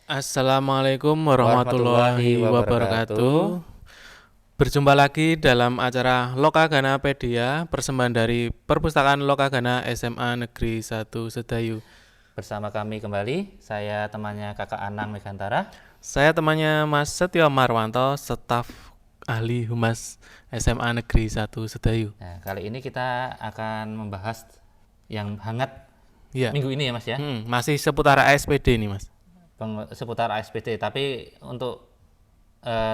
Assalamualaikum Warahmatullahi warahmatullahi wabarakatuh. wabarakatuh. Berjumpa lagi dalam acara Lokaganapedia, persembahan dari Perpustakaan Lokagana SMA Negeri 1 Sedayu. Bersama kami kembali, saya temannya Kakak Anang Megantara. Saya temannya Mas Setio Marwanto, staf ahli Humas SMA Negeri 1 Sedayu. Nah, kali ini kita akan membahas yang hangat Iya, minggu ini ya Mas ya, masih seputar ASPD nih Mas. seputar ASPD. Tapi untuk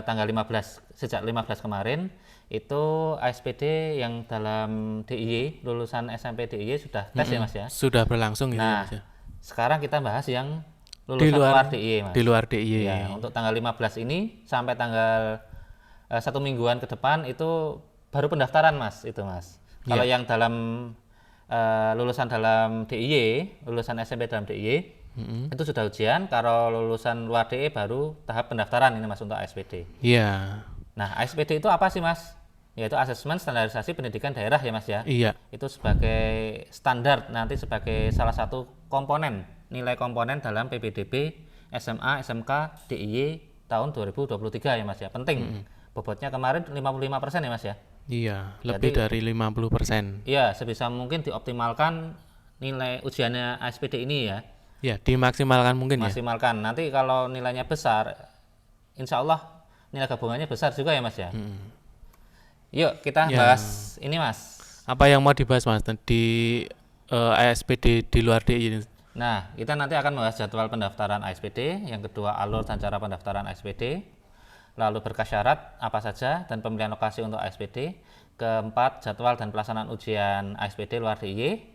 tanggal 15, sejak 15 kemarin, itu ASPD yang dalam DIY, lulusan SMP DIY sudah tes ya Mas ya. Sudah berlangsung gitu ya Nah, Mas ya. sekarang kita bahas yang Di lulusan luar luar DIY Mas. di luar DIY. Ya, untuk tanggal 15 ini sampai tanggal satu mingguan ke depan itu baru pendaftaran Mas, itu Mas. Kalau Iya. yang dalam lulusan dalam DIY, lulusan SMP dalam DIY, itu sudah ujian. Kalau lulusan luar DIY baru tahap pendaftaran ini Mas untuk ASPD. Iya. Nah, ASPD itu apa sih Mas? Yaitu Asesmen Standarisasi Pendidikan Daerah ya Mas ya. Iya. Itu sebagai standar, nanti sebagai salah satu komponen, nilai komponen dalam PPDB SMA SMK DIY tahun 2023 ya Mas ya. Penting. Bobotnya kemarin 55% ya Mas ya. Iya, lebih Jadi dari 50%. iya, sebisa mungkin dioptimalkan nilai ujiannya ASPD ini ya. Ya, dimaksimalkan mungkin ya. Maksimalkan. Nanti kalau nilainya besar, insya Allah nilai gabungannya besar juga ya Mas ya. Yuk kita Ya, bahas ini Mas. apa yang mau dibahas Mas di ASPD di luar DI ini? Nah, kita nanti akan membahas jadwal pendaftaran ASPD, yang kedua alur dan cara pendaftaran ASPD, lalu berkas syarat apa saja dan pemilihan lokasi untuk ASPD, keempat jadwal dan pelaksanaan ujian ASPD luar DIY,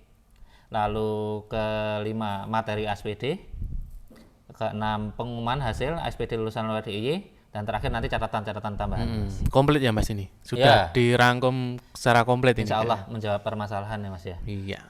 lalu kelima materi ASPD, keenam pengumuman hasil ASPD lulusan luar DIY, dan terakhir nanti catatan-catatan tambahan. Komplit ya Mas ini? Sudah Ya, dirangkum secara komplit ini? insya Allah menjawab permasalahan ya Mas ya. Iya.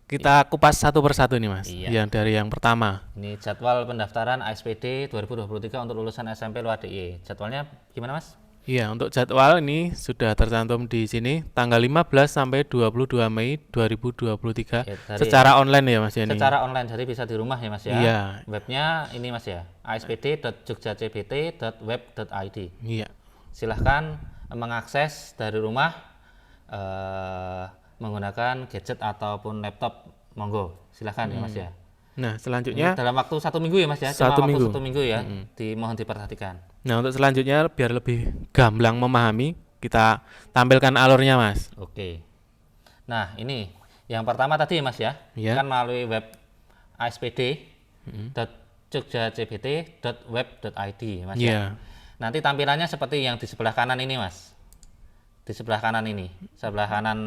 Kita kupas satu persatu nih Mas. Iya. Yang dari yang pertama. Ini jadwal pendaftaran ASPD 2023 untuk lulusan SMP luar DIY. Jadwalnya gimana Mas? Iya, untuk jadwal ini sudah tercantum di sini tanggal 15 sampai 22 Mei 2023 Ya, dari secara online ya Mas ya ini. secara online, jadi bisa di rumah ya Mas ya. Iya. Webnya ini Mas ya, aspd.jogjacbt.web.id. Iya. Silahkan mengakses dari rumah menggunakan gadget ataupun laptop, monggo. Silahkan ya Mas ya. Nah, Ini selanjutnya dalam waktu 1 minggu ya Mas ya, cuma Satu waktu minggu. 1 minggu ya. Dimohon diperhatikan. Nah, untuk selanjutnya biar lebih gamblang memahami, kita tampilkan alurnya, Mas. Oke. Nah, ini yang pertama tadi ya Mas ya. Iya. Kan melalui web aspd.jogjacbt.web.id Mas ya. Iya. Nanti tampilannya seperti yang di sebelah kanan ini Mas. Di sebelah kanan ini. Sebelah kanan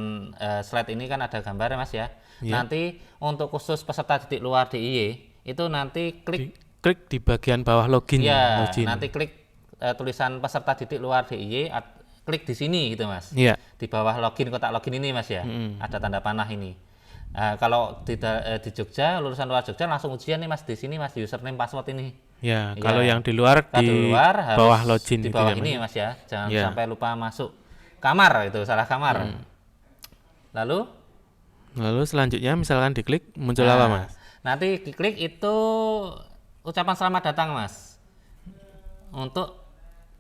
slide ini kan ada gambarnya Mas ya. Iya. Nanti untuk khusus peserta didik luar DIY itu nanti klik Klik di bagian bawah login. ya, Login. nanti klik tulisan peserta didik luar DIY, klik di sini gitu Mas. Iya. Di bawah login, kotak login ini Mas ya. Ada tanda panah ini. Kalau di Jogja, lulusan luar Jogja langsung ujian nih Mas di sini Mas, username password ini. Ya, Iya. kalau yang di luar Kalau di luar bawah harus login di itu bawah ya, ini Mas. Mas ya. Jangan Iya. sampai lupa masuk kamar, itu salah kamar. Lalu Lalu selanjutnya misalkan diklik muncul apa, Mas? nanti diklik itu ucapan selamat datang Mas. Untuk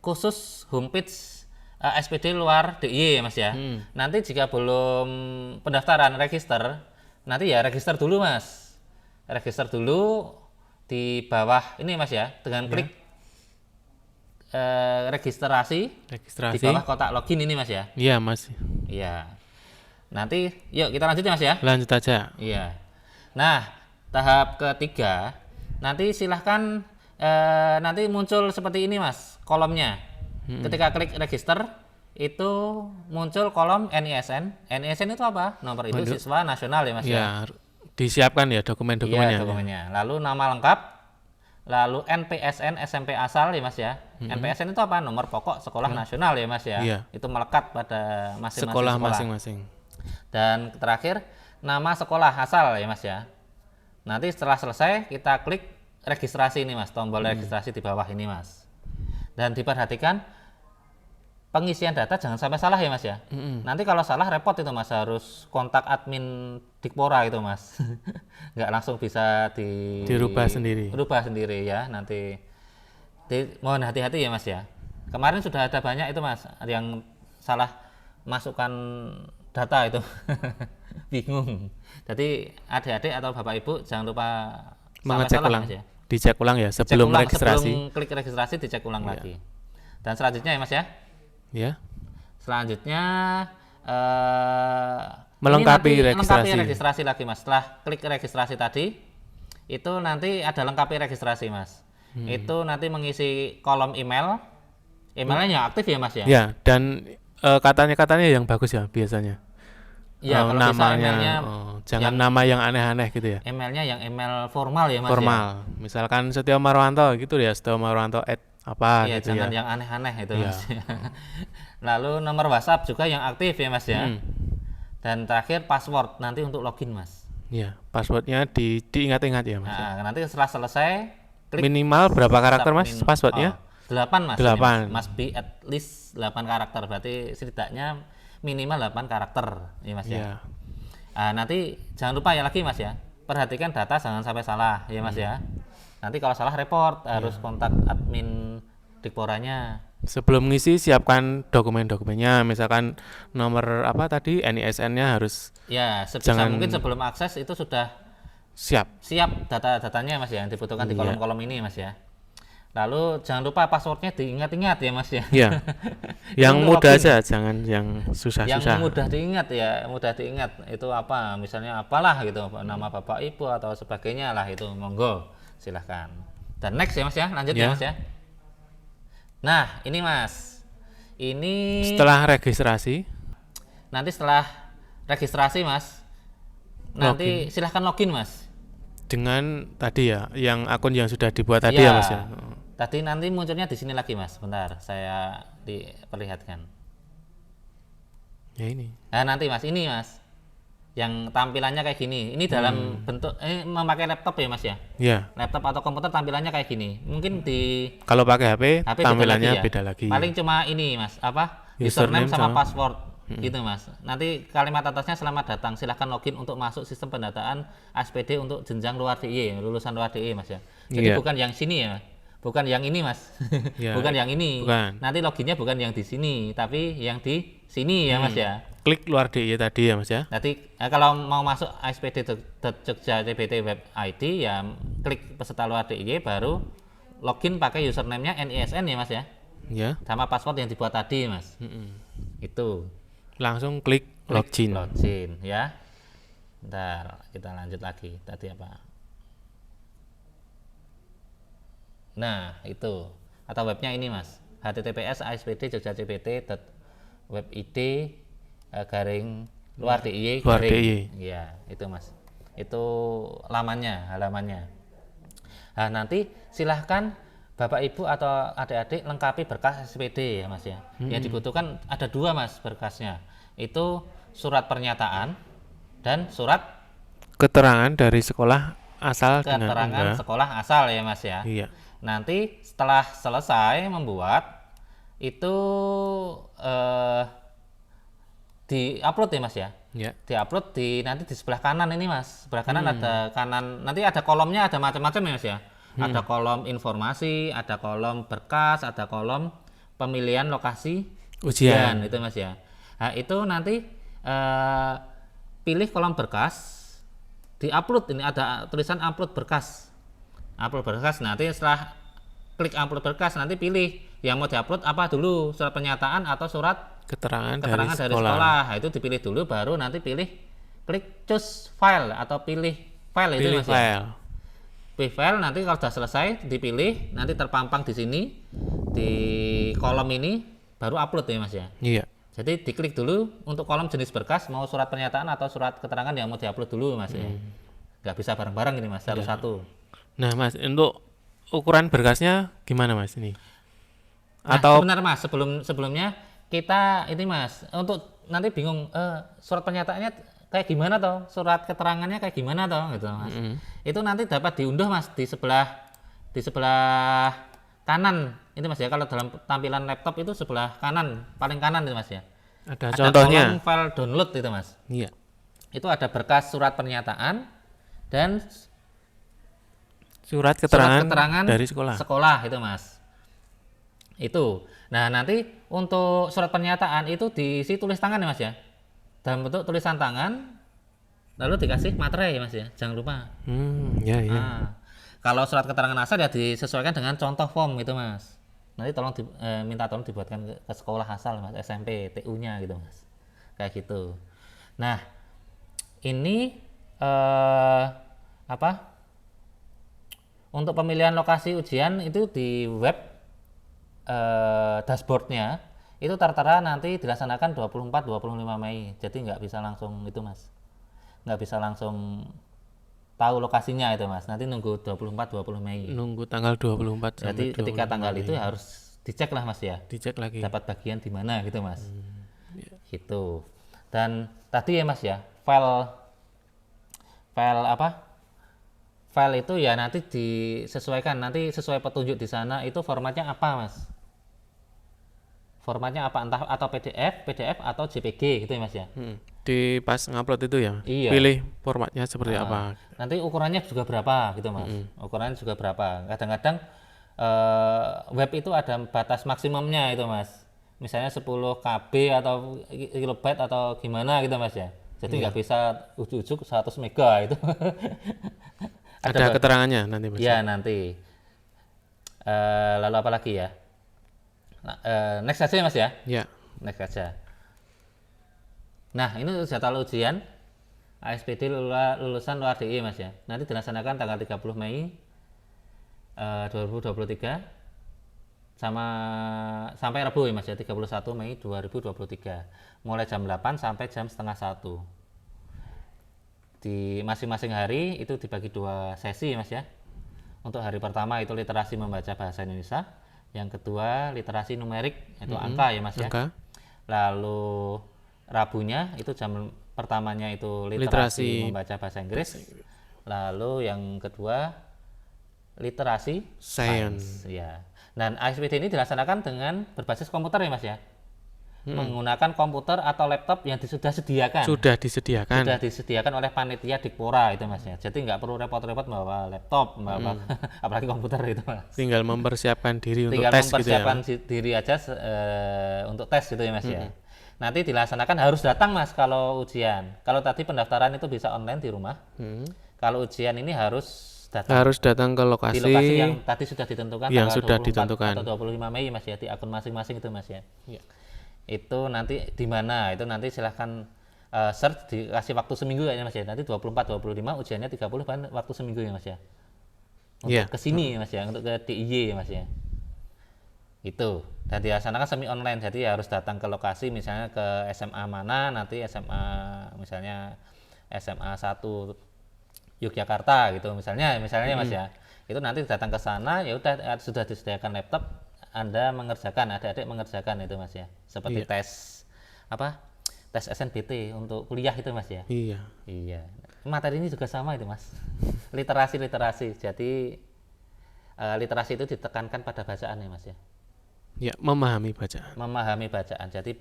khusus homepage SPD luar DIY Mas ya. Nanti jika belum pendaftaran register, nanti ya register dulu Mas. Register dulu di bawah ini Mas ya, dengan klik registrasi di Registrasi. bawah kotak login ini Mas ya. Iya, Mas. Iya. Nanti yuk kita lanjut ya Mas ya. Lanjut aja. Iya. Nah, tahap ketiga, nanti silahkan nanti muncul seperti ini Mas, kolomnya. Ketika klik register, itu muncul kolom NISN. NISN itu apa? Nomor itu siswa nasional ya Mas ya. Ya, disiapkan ya Iya, dokumen-dokumennya. dokumennya. Lalu nama lengkap, lalu NPSN SMP asal ya Mas ya. NPSN itu apa? Nomor pokok sekolah nasional ya Mas ya. Iya. Itu melekat pada masing-masing Sekolah sekolah. masing-masing. Dan terakhir nama sekolah asal ya Mas ya. Nanti setelah selesai kita klik registrasi ini Mas, tombol registrasi di bawah ini Mas. Dan diperhatikan pengisian data jangan sampai salah ya Mas ya. Nanti kalau salah repot itu Mas, harus kontak admin Dikpora itu Mas. Nggak langsung bisa dirubah sendiri. Rubah sendiri ya. Nanti mohon hati-hati ya Mas ya. Kemarin sudah ada banyak itu Mas yang salah masukkan data itu. Bingung. Jadi adik-adik atau Bapak Ibu jangan lupa Mengecek salah ulang. Mas ya. Dicek ulang ya sebelum registrasi. Sebelum klik registrasi dicek ulang lagi. Dan selanjutnya ya Mas ya. Ya. Selanjutnya Melengkapi ini nanti registrasi. Lengkapi registrasi lagi Mas. Setelah klik registrasi tadi, itu nanti ada lengkapi registrasi Mas. Itu nanti mengisi kolom email. Emailnya yang aktif ya Mas ya. Ya, dan katanya yang bagus ya biasanya. Ya, kalau bisa namanya emailnya jangan nama yang aneh-aneh gitu ya. Emailnya yang email formal ya Mas ya. Formal. Misalkan Setio Marwanto gitu ya, Setio Marwanto apa Iya, gitu jangan ya. yang aneh-aneh itu Iya. Mas. Lalu nomor WhatsApp juga yang aktif ya Mas ya. Dan terakhir password nanti untuk login Mas. Iya, passwordnya diingat-ingat ya Mas. Nah, nanti setelah selesai klik Minimal berapa karakter Mas submit. passwordnya? 8 Mas. 8. Ini, Mas. Must be at least 8 karakter. Berarti setidaknya minimal 8 karakter ya Mas ya. Iya. Nah, nanti jangan lupa ya lagi Mas ya. Perhatikan data jangan sampai salah ya Mas ya. Nanti kalau salah report harus kontak admin Dikporanya. Sebelum ngisi siapkan dokumen-dokumennya, misalkan nomor apa tadi NISN-nya harus Ya, sebisa Jangan- mungkin sebelum akses itu sudah siap. siap data-datanya Mas ya yang dibutuhkan di kolom-kolom ini Mas ya. Lalu jangan lupa passwordnya diingat-ingat ya Mas ya. Iya. Yang Untuk mudah login. aja, jangan yang susah-susah. Yang mudah diingat ya, mudah diingat itu apa? Misalnya apalah gitu, nama Bapak Ibu atau sebagainya lah itu, monggo silahkan. Dan next ya Mas ya, lanjut ya Ya. Mas ya. Nah ini Mas, ini Setelah registrasi, nanti setelah registrasi Mas, nanti silahkan login Mas. dengan tadi ya, yang akun yang sudah dibuat tadi ya Mas ya. Tadi nanti munculnya di sini lagi Mas, bentar saya diperlihatkan. Ya ini. Nah nanti Mas, ini Mas, yang tampilannya kayak gini. Ini dalam bentuk memakai laptop ya Mas ya. Ya, Laptop atau komputer tampilannya kayak gini. Mungkin di kalau pakai HP, HP tampilannya ya. beda lagi. Paling cuma ini Mas, apa? Username Username sama sama- password. Gitu Mas. Nanti kalimat atasnya selamat datang. Silahkan login untuk masuk sistem pendataan ASPD untuk jenjang luar DIY, lulusan luar DIY Mas ya. Jadi Iya. bukan yang sini ya. Bukan yang ini Mas. Iya, Bukan yang ini. bukan. Nanti loginnya bukan yang di sini, tapi yang di sini ya Mas ya. Klik luar DIY tadi ya Mas ya. Nanti kalau mau masuk ASPD.Jogja CBT Web ID ya klik peserta luar DIY baru login pakai username-nya NISN ya Mas ya. Ya, Sama password yang dibuat tadi Mas. Itu. langsung klik login. Login ya. Bentar, kita lanjut lagi. Tadi apa? Nah, itu. Atau webnya ini Mas. https ASPD Jogja CBT webid garing luar DIY Luar garing. DIY. Iya, itu Mas. Itu halamannya. Nah, nanti silahkan Bapak Ibu atau adik-adik lengkapi berkas SPD ya Mas ya. Yang dibutuhkan ada 2 Mas berkasnya. Itu surat pernyataan dan surat Keterangan dari sekolah asal dengan keterangan unggah. sekolah asal ya Mas ya. Iya. Nanti setelah selesai membuat itu di-upload ya Mas ya. Ya. Di-upload nanti di sebelah kanan ini Mas. Sebelah kanan ada kanan, nanti ada kolomnya ada macam-macam ya Mas ya. Ada kolom informasi, ada kolom berkas, ada kolom pemilihan lokasi Ujian. itu Mas ya. Nah, itu nanti pilih kolom berkas, di-upload, ini ada tulisan upload berkas. Upload berkas, nanti setelah klik upload berkas nanti pilih yang mau diupload apa dulu, surat pernyataan atau surat Keterangan keterangan dari dari sekolah. sekolah. Nah, itu dipilih dulu baru nanti pilih klik choose file atau pilih file itu Pilih Mas ya. file. Pilih file nanti kalau sudah selesai dipilih, nanti terpampang di sini di kolom ini baru upload ya Mas ya. Iya. Jadi diklik dulu untuk kolom jenis berkas mau surat pernyataan atau surat keterangan yang mau diupload dulu Mas ya. Nggak bisa bareng-bareng ini Mas, harus satu. Nah Mas, untuk ukuran berkasnya gimana Mas ini? Nah, Atau sebentar Mas, sebelumnya kita ini Mas, untuk nanti bingung surat pernyataannya kayak gimana toh, surat keterangannya kayak gimana toh gitu Mas. Itu nanti dapat diunduh Mas di sebelah kanan itu Mas ya, kalau dalam tampilan laptop itu sebelah kanan, paling kanan itu Mas ya. Ada Ada contohnya. kolom file download itu Mas. Iya. Itu ada berkas surat pernyataan dan Surat surat keterangan, keterangan dari sekolah. sekolah itu Mas. Itu. Nah, nanti untuk surat pernyataan itu diisi tulis tangan ya Mas ya. Dalam bentuk tulisan tangan lalu dikasih materai ya Mas ya. Jangan lupa. Ya ya. Nah, kalau surat keterangan asal ya disesuaikan dengan contoh form gitu Mas. Nanti tolong minta tolong dibuatkan ke sekolah asal Mas, SMP, TU-nya gitu Mas. Kayak gitu. Nah, ini apa? Untuk pemilihan lokasi ujian itu di web dashboardnya itu rata-rata nanti dilaksanakan 24-25 Mei. Jadi nggak bisa langsung itu Mas. Nggak bisa langsung tahu lokasinya itu Mas. Nanti nunggu 24-20 Mei. Nunggu tanggal 24 Jadi sampai ketika 25 tanggal Mei. itu harus dicek lah Mas ya. Dicek lagi. Dapat bagian di mana gitu Mas. Gitu. Dan tadi ya Mas ya, file apa? File itu ya nanti disesuaikan, nanti sesuai petunjuk di sana itu formatnya apa Mas? Formatnya apa, entah atau PDF atau JPG gitu ya Mas ya. Di pas ngupload itu ya. Iya. Pilih formatnya seperti apa. Nanti ukurannya juga berapa gitu Mas. Ukurannya juga berapa. Kadang-kadang web itu ada batas maksimumnya itu Mas. Misalnya 10 KB atau kilobyte atau gimana gitu Mas ya. Jadi nggak bisa ujuk-ujuk 100 mega itu. Ada keterangannya nanti Mas. Ya nanti. Lalu apa lagi ya? Nah, next aja ya Mas ya. Ya. Next aja. Nah ini jadwal ujian ASPD lulusan luar DI Mas ya. Nanti dilaksanakan tanggal 30 Mei 2023 sampai Rabu ya Mas ya, 31 Mei 2023. Mulai jam 8 sampai jam setengah 1. Di masing-masing hari itu dibagi 2 sesi Mas ya. Untuk hari pertama itu literasi membaca bahasa Indonesia, yang kedua literasi numerik itu angka ya Mas ya. Angka. Lalu Rabunya itu jam pertamanya itu literasi membaca bahasa Inggris. Lalu yang kedua literasi Science. ya. Dan ASPD ini dilaksanakan dengan berbasis komputer ya Mas ya. Menggunakan komputer atau laptop yang sudah disediakan. Sudah disediakan. Sudah disediakan oleh panitia Dikpora itu Mas ya. Jadi nggak perlu repot-repot bawa laptop, bawa apalagi komputer itu Mas. Tinggal mempersiapkan diri untuk Tinggal tes gitu ya. mempersiapkan diri aja untuk tes gitu ya Mas ya. Nanti dilaksanakan harus datang Mas kalau ujian. Kalau tadi pendaftaran itu bisa online di rumah. Kalau ujian ini harus datang ke lokasi, di lokasi yang tadi sudah ditentukan yang tanggal sudah 24 ditentukan atau 25 Mei Mas ya, di akun masing-masing itu Mas ya. Ya. Itu nanti di mana? Itu nanti silahkan search, dikasih waktu seminggu ya Mas ya. Nanti 24-25 ujiannya 30 kan waktu seminggu ya Mas ya. Untuk ke sini Mas ya, untuk ke DIY ya Mas ya. Itu. Dan dilaksanakan semi online, jadi harus datang ke lokasi misalnya ke SMA mana, nanti SMA misalnya SMA 1 Yogyakarta gitu misalnya Mas ya. Itu nanti datang ke sana ya udah sudah disediakan laptop, Anda mengerjakan, adik-adik mengerjakan itu Mas ya. Seperti tes tes SNBT untuk kuliah itu Mas ya. Iya. Materi ini juga sama itu Mas. Literasi. Jadi literasi itu ditekankan pada bacaan ya Mas ya. Ya, memahami bacaan. Memahami bacaan. Jadi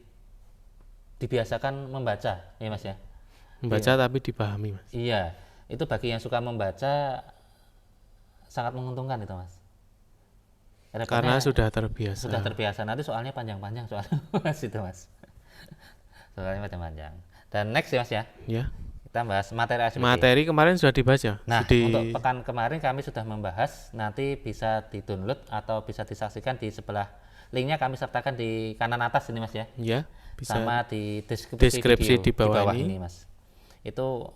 dibiasakan membaca ya Mas ya. Membaca tapi dipahami Mas. Iya. Itu bagi yang suka membaca sangat menguntungkan itu Mas. Karena sudah terbiasa. Sudah terbiasa. Nanti soalnya panjang-panjang soalnya Mas itu Mas. Soalnya panjang-panjang. Dan next ya Mas ya. Ya. Kita bahas materi ASPD. Materi kemarin sudah dibaca. Nah, untuk pekan kemarin kami sudah membahas, nanti bisa di-download atau bisa disaksikan di sebelah linknya kami sertakan di kanan atas ini Mas ya. Ya, bisa. Sama di deskripsi di bawah ini Mas. Itu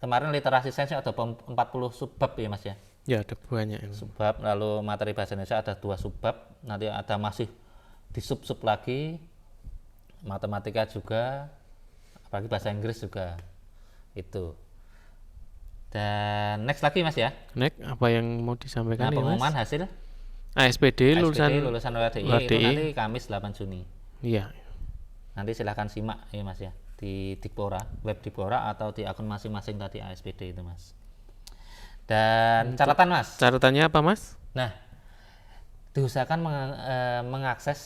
kemarin literasi sains ada 40 subbab ya Mas ya. Ya, ada banyak. Subbab, lalu materi bahasa Indonesia ada 2 subbab, nanti ada masih di sub-sub lagi, matematika juga, apalagi bahasa Inggris juga. Itu. Dan next lagi Mas ya. Next, apa yang mau disampaikan Nah, ya Mas? pengumuman hasil ASPD lulusan luar DI itu nanti Kamis 8 Juni. Iya. Nanti silahkan simak ya Mas ya di Dikpora, web Dikpora atau di akun masing-masing tadi ASPD itu Mas. Dan catatan Mas. Catatannya apa Mas? Nah, diusahakan mengakses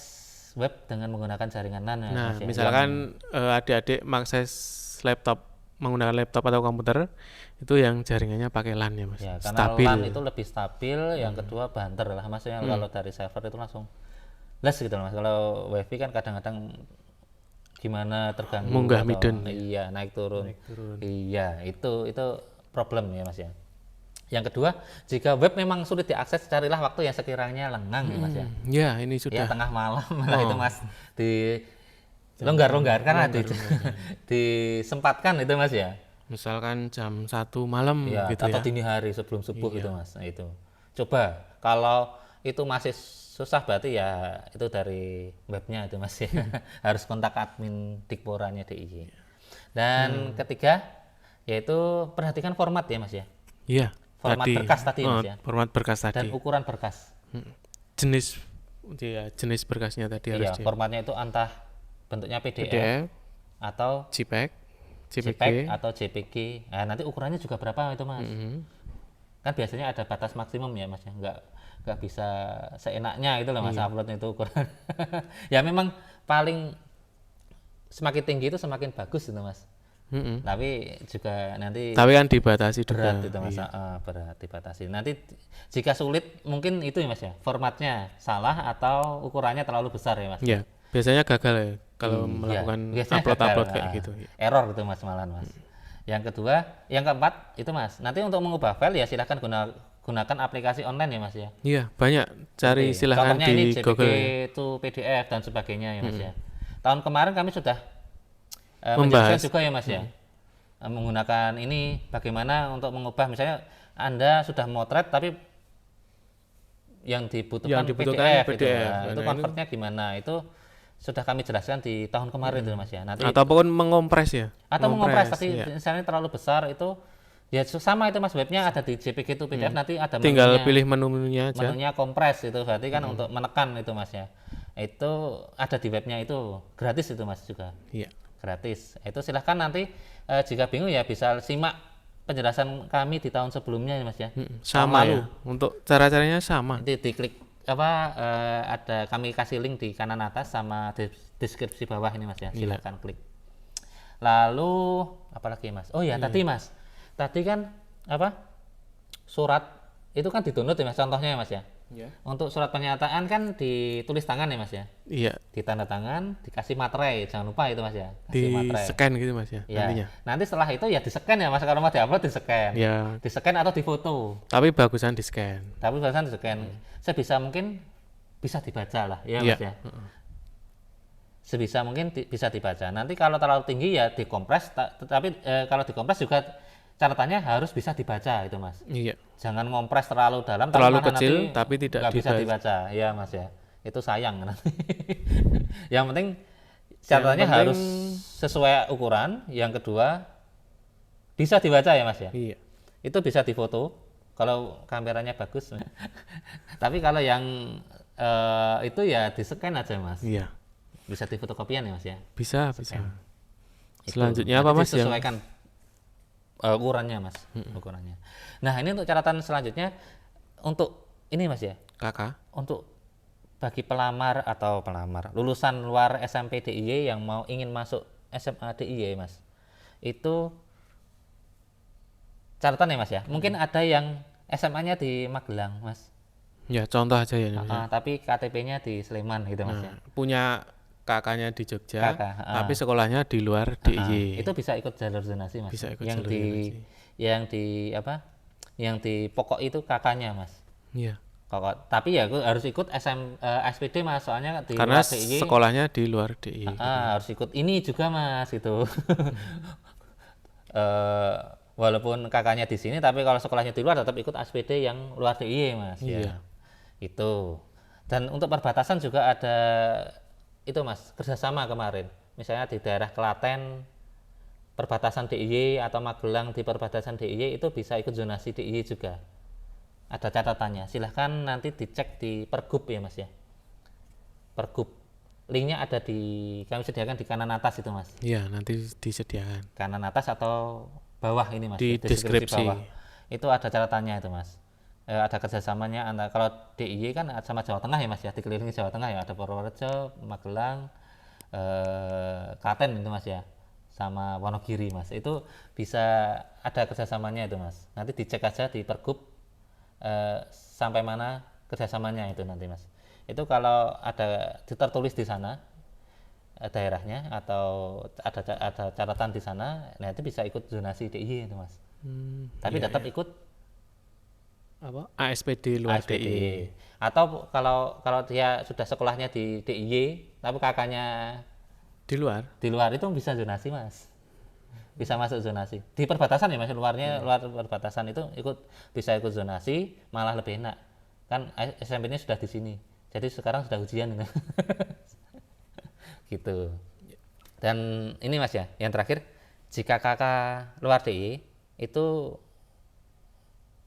web dengan menggunakan jaringan LAN ya, Nah, Mas ya. misalkan adik-adik mengakses menggunakan laptop atau komputer itu yang jaringannya pakai LAN ya Mas. Ya, karena Stabil. LAN itu lebih stabil, yang kedua banter lah maksudnya kalau dari server itu langsung les gitu loh Mas. Kalau WiFi kan kadang-kadang gimana terganggu Munggah atau midun, iya naik turun. turun. Iya, itu problem ya Mas ya. Yang kedua, jika web memang sulit diakses, carilah waktu yang sekiranya lengang ya Mas ya. Ya, ini Ya sudah. tengah malam lah itu Mas longgar-longgarkan lah disempatkan itu Mas ya. Misalkan jam 1 malam Ya, gitu atau ya. dini hari sebelum subuh gitu Mas. Nah, itu. Coba kalau itu masih susah berarti ya itu dari webnya itu Mas ya. Harus kontak admin Dikporanya DIY. Dan ketiga yaitu perhatikan format ya Mas ya. Iya. Format berkas tadi Mas ya. Format berkas Dan tadi. ukuran berkas. Jenis ya, jenis berkasnya tadi Iya, harus formatnya itu entah bentuknya PDF, PDF, atau JPEG, JPEG atau JPG. Nah, nanti ukurannya juga berapa itu Mas? Kan biasanya ada batas maksimum ya Mas ya. Nggak bisa seenaknya itu loh Mas uploadnya itu ukuran. Ya memang paling semakin tinggi itu semakin bagus itu Mas. Tapi juga nanti Tapi kan dibatasi berat juga. itu Mas. Berat dibatasi. Nanti jika sulit mungkin itu ya Mas ya. Formatnya salah atau ukurannya terlalu besar ya Mas. Ya, biasanya gagal ya kalau Iya, melakukan biasanya upload gagal. kayak gitu. Error gitu Mas malahan Mas. Yang kedua, yang keempat itu Mas. Nanti untuk mengubah file ya silahkan gunakan aplikasi online ya Mas ya. Iya, banyak cari silahkan Contohnya ini di JPG Google. itu PDF dan sebagainya ya Mas ya. Tahun kemarin kami sudah Membahas. menjelaskan juga ya Mas ya. Menggunakan ini bagaimana untuk mengubah misalnya Anda sudah motret tapi yang dibutuhkan, dibutuhkan PDF, gitu. PDF. Nah, itu Nah, convertnya gimana? Itu sudah kami jelaskan di tahun kemarin itu Mas ya. Nanti Ataupun mengompres ya. atau mengompres tadi iya. misalnya terlalu besar itu ya sama itu Mas, webnya ada di JPG itu PDF nanti ada Tinggal menunya, pilih menunya aja. menunya kompres itu berarti kan untuk menekan itu Mas ya. Itu ada di webnya itu gratis itu Mas juga. Iya. Gratis. Itu silahkan nanti jika bingung ya bisa simak penjelasan kami di tahun sebelumnya ya Mas ya. Sama Tahun ya. Untuk cara-caranya sama. Nanti diklik ada kami kasih link di kanan atas sama deskripsi bawah ini Mas ya. Silahkan klik. Lalu apalagi Mas? Oh ya tadi Mas. Tadi kan apa? Surat itu kan di-download ya Mas contohnya ya Mas ya. Iya. Untuk surat pernyataan kan ditulis tangan ya Mas ya. Iya. Ditanda tangan, dikasih materai, jangan lupa itu Mas ya. Di Kasih materai. scan gitu Mas ya, Ya. nantinya. Nanti setelah itu ya di-scan ya Mas, kalau mau di-upload di-scan. Ya, Di-scan atau di-foto. tapi bagusan di scan. Tapi barusan di-scan. Sebisa mungkin bisa dibaca lah ya Iya. Mas ya. Sebisa mungkin bisa dibaca. Nanti kalau terlalu tinggi ya dikompres, tapi kalau dikompres juga catatannya harus bisa dibaca itu Mas. Iya. Jangan ngompres terlalu dalam Terlalu malah kecil, nanti tapi tidak nggak bisa dibaca ya Mas ya. Itu sayang nanti. Yang penting catatannya penting- harus sesuai ukuran. Yang kedua bisa dibaca ya Mas ya. Iya. Itu bisa difoto kalau kameranya bagus. Tapi kalau yang itu ya di scan aja Mas. Iya. Bisa difotokopian ya Mas ya. Bisa, bisa. Itu. Selanjutnya Nanti apa Mas yang disesuaikan ukurannya Mas, ukurannya. Nah, ini untuk catatan selanjutnya untuk ini Mas ya. kakak? Untuk bagi pelamar lulusan luar SMP DIY yang mau ingin masuk SMA DIY Mas. Itu catatan ya Mas ya. Mungkin ada yang SMA-nya di Magelang Mas. Ya, contoh aja ya. Tapi KTP-nya di Sleman gitu Mas ya. Punya kakaknya di Jogja, Kakak, tapi sekolahnya di luar DIY. Itu bisa ikut jalur zonasi Mas. Bisa ikut yang jalur di zonasi. yang di apa? Yang di pokok itu kakaknya Mas. Iya. Kokok. Tapi ya harus ikut SPD Mas, soalnya di Karena luar DIY sekolahnya di luar DIY. harus ikut ini juga Mas itu. Walaupun kakaknya di sini tapi kalau sekolahnya di luar tetap ikut SPD yang luar DIY Mas. Iya. Ya. Itu. Dan untuk perbatasan juga ada itu Mas, kerjasama kemarin. Misalnya di daerah Klaten perbatasan DIY atau Magelang di perbatasan DIY itu bisa ikut zonasi DIY juga. Ada catatannya. Silahkan nanti dicek di Pergub ya Mas ya. Pergub. Linknya ada kami sediakan di kanan atas itu Mas. Iya, nanti disediakan. Kanan atas atau bawah ini Mas. Di deskripsi. bawah. Itu ada catatannya itu Mas. ada kerjasamanya antara, kalau DIY kan sama Jawa Tengah ya Mas ya, dikelilingi Jawa Tengah ya, ada Purworejo, Magelang, Klaten itu Mas ya, sama Wonogiri Mas. Itu bisa ada kerjasamanya itu Mas. Nanti dicek aja di Pergub sampai mana kerjasamanya itu nanti Mas. Itu kalau ada tertulis di sana daerahnya atau ada catatan di sana, nah itu bisa ikut zonasi DIY itu Mas. Tapi iya, tetap iya. ikut Apa? ASPD luar ASPD. DIY. Atau kalau kalau dia sudah sekolahnya di DIY tapi kakaknya Di luar? di luar, itu bisa zonasi Mas. Bisa masuk zonasi. Di perbatasan ya Mas, luarnya luar perbatasan itu bisa ikut zonasi, malah lebih enak. Kan SMP-nya sudah di sini. Jadi sekarang sudah ujian gitu. Gitu. Dan ini Mas ya, yang terakhir, jika kakak luar DIY itu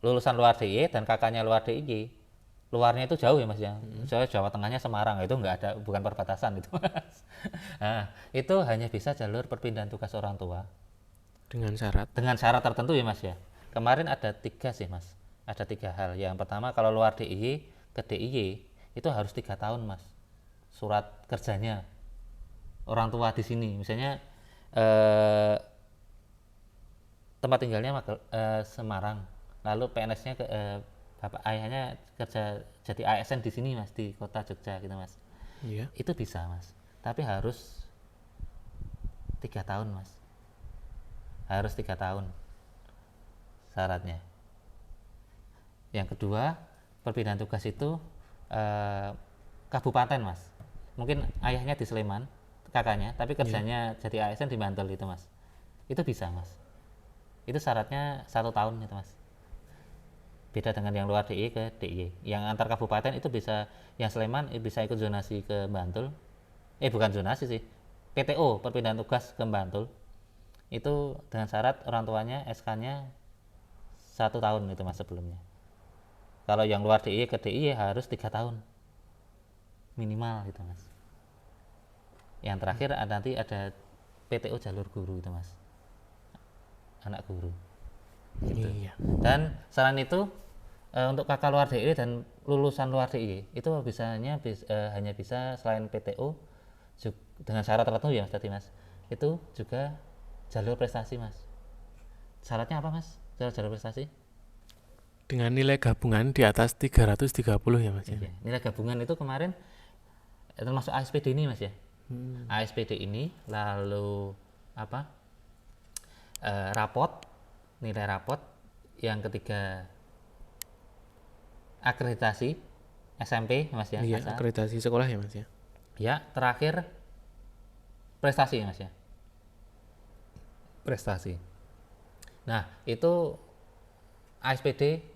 lulusan luar DIY dan kakaknya luar DIY, luarnya itu jauh ya Mas ya. Misalnya Jawa Tengahnya Semarang, itu nggak ada, bukan perbatasan itu Mas. Nah, itu hanya bisa jalur perpindahan tugas orang tua Dengan syarat. dengan syarat tertentu ya Mas ya. Kemarin ada 3 sih Mas, ada 3 hal. Yang pertama, kalau luar DIY ke DIY itu harus 3 tahun Mas, surat kerjanya orang tua di sini. Misalnya tempat tinggalnya Semarang, lalu PNS-nya bapak ayahnya kerja jadi ASN di sini Mas, di kota Jogja gitu Mas. Iya. Itu bisa Mas, tapi harus 3 tahun Mas, harus 3 tahun syaratnya. Yang kedua, perpindahan tugas itu kabupaten Mas. Mungkin ayahnya di Sleman, kakaknya, tapi kerjanya jadi ASN di Bantul itu Mas. Itu bisa Mas. Itu syaratnya 1 tahun itu Mas. Beda dengan yang luar DIY ke DIY. Yang antar kabupaten itu bisa, yang Sleman bisa ikut zonasi ke Bantul. Bukan zonasi sih, PTO, perpindahan tugas ke Bantul. Itu dengan syarat orang tuanya SK-nya 1 tahun itu Mas sebelumnya. Kalau yang luar DIY ke DIY harus 3 tahun minimal gitu Mas. Yang terakhir nanti ada PTO jalur guru itu Mas, anak guru gitu. Iya. Dan selain itu untuk kakak luar DIY dan lulusan luar DIY itu hanya bisa selain PTO dengan syarat tertentu ya Mas tadi Mas, itu juga jalur prestasi Mas. Syaratnya apa Mas, jalur prestasi? Dengan nilai gabungan di atas 330 ya Mas ya. Iya. Nilai gabungan itu kemarin termasuk ASPD ini Mas ya. ASPD ini lalu apa, rapot, nilai rapot. Yang ketiga akreditasi SMP Mas ya. Iya, akreditasi sekolah ya Mas ya. Ya, terakhir prestasi Mas ya. Prestasi. Nah, itu ASPD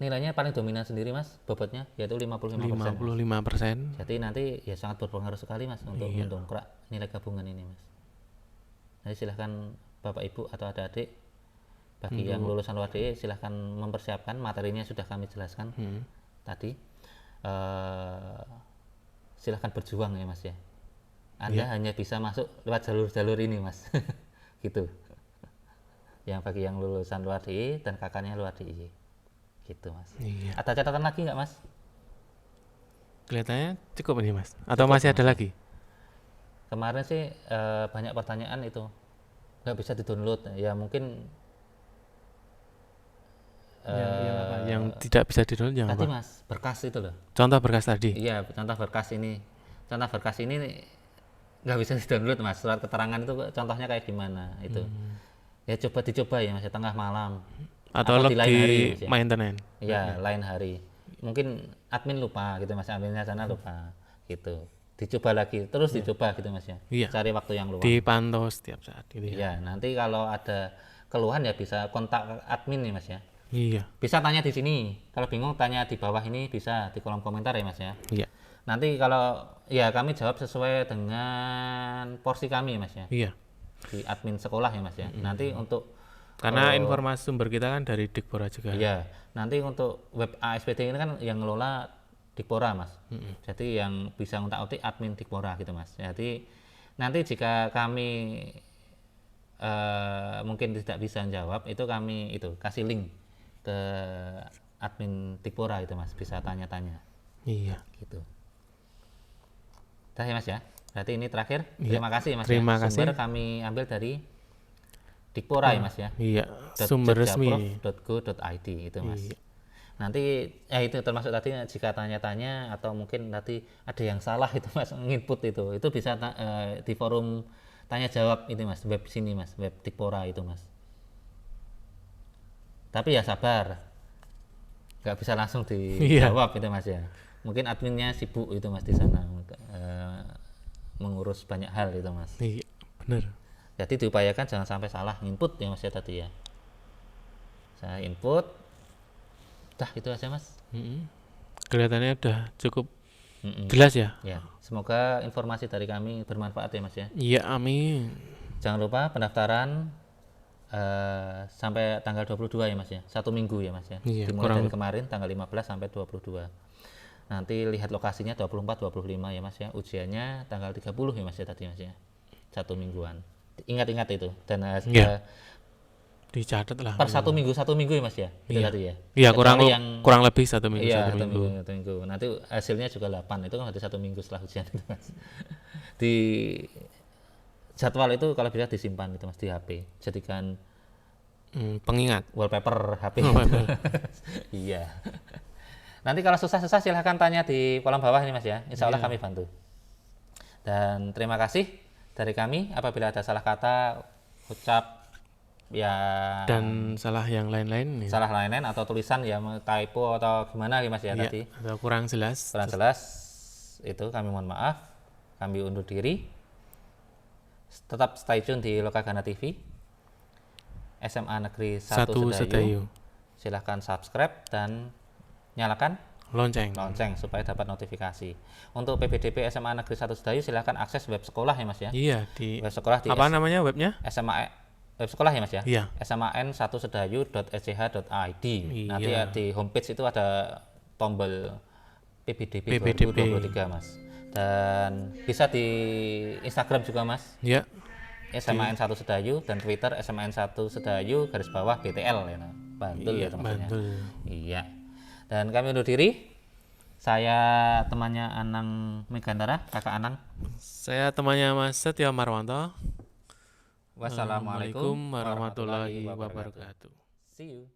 nilainya paling dominan sendiri Mas, bobotnya yaitu 55%. 55%. Jadi nanti ya sangat berpengaruh sekali Mas untuk mendongkrak nilai gabungan ini Mas. Jadi silahkan Bapak Ibu atau adik-adik, bagi yang lulusan luar DIY silahkan mempersiapkan, materinya sudah kami jelaskan tadi. Silahkan berjuang ya Mas ya. Anda hanya bisa masuk lewat jalur-jalur ini Mas. Gitu. Yang bagi yang lulusan luar DIY dan kakaknya luar DIY. Gitu Mas. Iya. Ada catatan lagi nggak Mas? Kelihatannya cukup ini Mas. Atau masih ada lagi? Kemarin sih banyak pertanyaan itu nggak bisa di-download. Ya mungkin yang apa? Yang tidak bisa di-download yang tadi apa? Mas, berkas itu loh. Contoh berkas tadi. Iya, contoh berkas ini. Contoh berkas ini nggak bisa di-download Mas. Surat keterangan itu contohnya kayak gimana itu. Ya coba dicoba ya Mas, tengah malam. Atau di lain hari lagi Mas, ya. maintenance. Iya, lain hari. Mungkin admin lupa gitu Mas, adminnya sana lupa gitu. Dicoba lagi, terus dicoba gitu Mas ya. Iya. Cari waktu yang luang. Dipantau setiap saat gitu ya. Iya, nanti kalau ada keluhan ya bisa kontak admin nih Mas ya. Iya. Bisa tanya di sini. Kalau bingung tanya di bawah ini, bisa di kolom komentar ya Mas ya. Iya. Nanti kalau ya kami jawab sesuai dengan porsi kami Mas ya. Iya. Di admin sekolah ya Mas ya. Nanti untuk Karena informasi sumber kita kan dari Dikpora juga. iya, nanti untuk web ASPD ini kan yang ngelola Dikpora Mas. Jadi yang bisa ngontak-atik admin Dikpora gitu Mas. Jadi nanti jika kami mungkin tidak bisa jawab, itu kami itu kasih link ke admin Tipora itu Mas, bisa tanya-tanya Iya. gitu. Dah ya Mas ya. Berarti ini terakhir. Iya. Terima kasih Mas Terima ya. kasih. Sumber kami ambil dari Dikpora ya Mas ya. Iya, sumber resmi. .jogjaprof.go.id itu Mas. Iya. Nanti itu termasuk tadi jika tanya-tanya atau mungkin nanti ada yang salah itu Mas nginput itu bisa di forum tanya jawab itu Mas, web sini Mas, web Dikpora itu Mas. Tapi ya sabar, nggak bisa langsung dijawab itu Mas ya. Mungkin adminnya sibuk itu Mas di sana mengurus banyak hal itu Mas. Iya, benar. Jadi diupayakan jangan sampai salah input ya Mas ya tadi ya. Saya input, dah itu aja Mas. Kelihatannya udah cukup jelas ya. Ya, semoga informasi dari kami bermanfaat ya Mas ya. Iya, amin. Jangan lupa pendaftaran sampai tanggal 22 ya Mas ya. 1 minggu ya Mas ya. Iya, Dimulai dari kemarin tanggal 15 sampai 22. Nanti lihat lokasinya 24 25 ya Mas ya. Ujiannya tanggal 30 ya Mas ya tadi Mas ya. 1 mingguan. Ingat-ingat itu dan Dicatat lah. per 1 minggu ya Mas ya. Itu tadi ya. Iya, kurang lebih 1 minggu. Iya, 1 minggu. 1 minggu. Nanti hasilnya juga 8. Itu kan berarti 1 minggu setelah ujian itu Mas. Di jadwal itu kalau bisa disimpan itu Mas di HP. Jadikan pengingat. wallpaper HP. Iya. Nanti kalau susah-susah silahkan tanya di kolom bawah ini Mas ya. Insya Allah kami bantu. Dan terima kasih dari kami. Apabila ada salah kata, ucap ya Dan salah yang lain-lain. salah lain-lain atau tulisan ya typo atau gimana Mas ya tadi. Atau kurang jelas. Kurang jelas itu kami mohon maaf. Kami undur diri. Tetap stay tune di Lokagana TV. SMA Negeri 1 Sedayu. Silahkan subscribe dan nyalakan Lonceng. supaya dapat notifikasi. Untuk PPDB SMA Negeri 1 Sedayu silahkan akses web sekolah ya Mas ya. Iya, di Web sekolah di apa namanya webnya? SMA web sekolah ya Mas ya. Iya. sman1sedayu.sch.id. Nanti di homepage itu ada tombol PPDB 2023 Mas. Dan bisa di Instagram juga Mas. Iya. SMAN1 Sedayu dan Twitter SMAN1 Sedayu _BTL ya. Bantul ya teman-teman. Iya. Dan kami undur diri. Saya temannya Anang Megantara, Kakak Anang. Saya temannya Mas Setio Marwanto. Wassalamualaikum warahmatullahi wabarakatuh. See you.